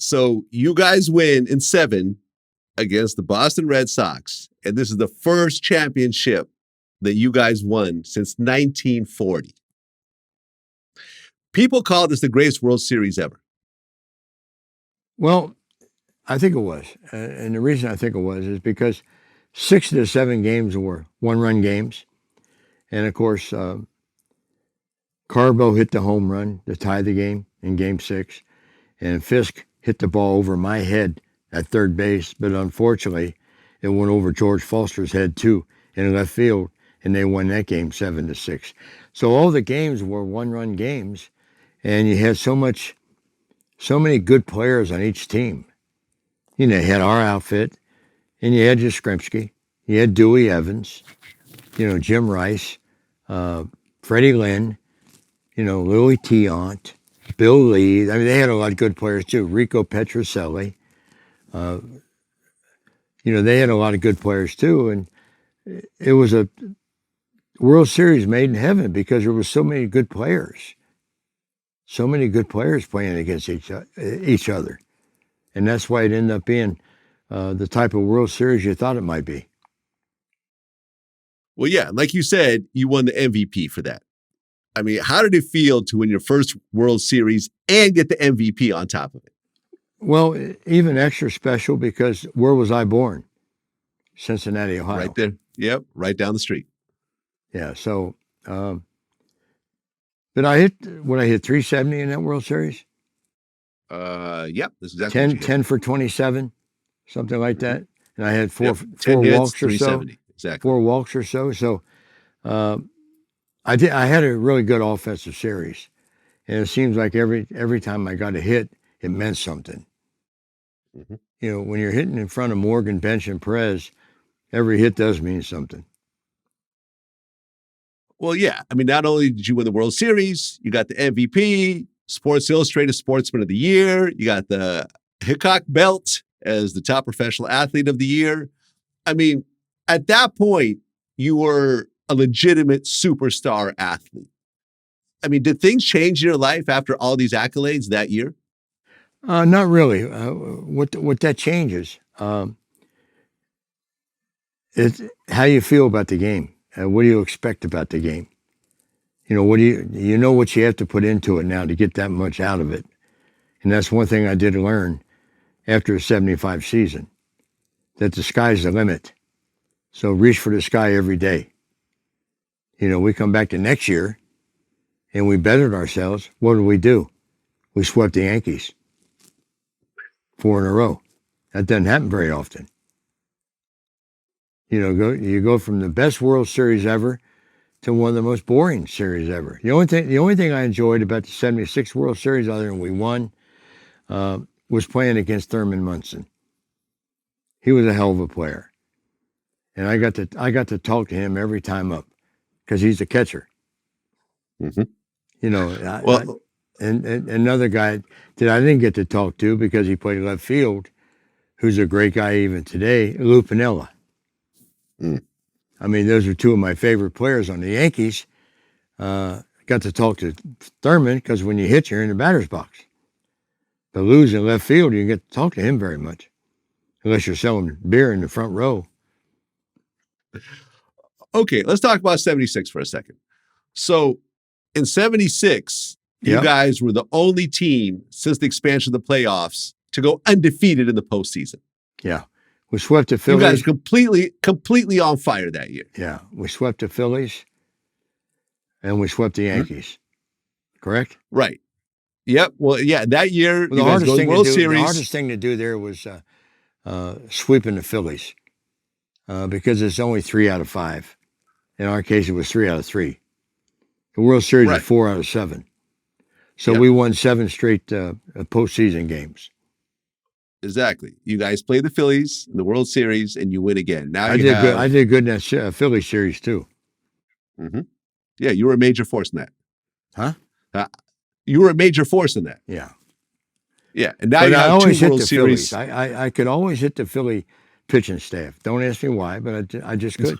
So you guys win in 7 against the Boston Red Sox. And this is the first championship that you guys won since 1940. People call this the greatest World Series ever. Well, I think it was. And the reason I think it was is because 6 of the 7 games were one-run games. And, of course, Carbo hit the home run to tie the game in Game 6. And Fisk hit the ball over my head at third base. But unfortunately, it went over George Foster's head, too, in left field. And they won that game 7-6. So all the games were one-run games. And you had so many good players on each team. You know, you had our outfit, and you had Yastrzemski, you had Dewey Evans, you know, Jim Rice, Freddie Lynn, you know, Louis Tiant, Bill Lee. I mean, they had a lot of good players too. Rico Petrocelli. You know, they had a lot of good players too, and it was a World Series made in heaven because there was so many good players. So many good players playing against each other. And that's why it ended up being the type of World Series you thought it might be. Well, yeah, like you said, you won the MVP for that. I mean, how did it feel to win your first World Series and get the MVP on top of it? Well, even extra special because where was I born? Cincinnati, Ohio. Right there. Yep, right down the street. Yeah, so did I hit 370 in that World Series? Yep, that's exactly 10 for 27, something like that. And I had four hits, walks or so. Exactly. 4 walks or so. So I had a really good offensive series. And it seems like every time I got a hit, it meant something. Mm-hmm. You know, when you're hitting in front of Morgan, Bench, and Perez, every hit does mean something. Well, yeah. I mean, not only did you win the World Series, you got the MVP, Sports Illustrated Sportsman of the Year. You got the Hitchcock Belt as the top professional athlete of the year. I mean, at that point, you were a legitimate superstar athlete. I mean, did things change in your life after all these accolades that year? Not really. What that changes is how you feel about the game. What do you expect about the game? You know, you know what you have to put into it now to get that much out of it. And that's one thing I did learn after a 75 season, that the sky's the limit. So reach for the sky every day. You know, we come back to next year and we bettered ourselves. What do? We swept the Yankees 4 in a row. That doesn't happen very often. You know, you go from the best World Series ever to one of the most boring series ever. The only thing I enjoyed about the 76 World Series, other than we won, was playing against Thurman Munson. He was a hell of a player. And I got to talk to him every time up because he's a catcher. Mm-hmm. You know, and another guy that I didn't get to talk to because he played left field, who's a great guy even today, Lou Piniella. Mm. I mean, those are 2 of my favorite players on the Yankees. Got to talk to Thurman because when you hit, you're in the batter's box. But Lou's in left field, you get to talk to him very much, unless you're selling beer in the front row. Okay, let's talk about 76 for a second. So in 76, you guys were the only team since the expansion of the playoffs to go undefeated in the postseason. Yeah. We swept the Phillies. You guys completely on fire that year. Yeah. We swept the Phillies and we swept the Yankees. Mm-hmm. Correct? Right. Yep. Well, yeah, that year, well, the hardest thing to do there was sweeping the Phillies because it's only 3 out of 5. In our case, it was 3 out of 3. The World Series was 4 out of 7. So we won 7 straight postseason games. Exactly. You guys played the Phillies in the World Series, and you win again. Now I did good in that Philly series too. Mm-hmm. Yeah, you were a major force in that. Huh? You were a major force in that. Yeah. Yeah, and now you have 2 World Series. I could always hit the Philly pitching staff. Don't ask me why, but I just could.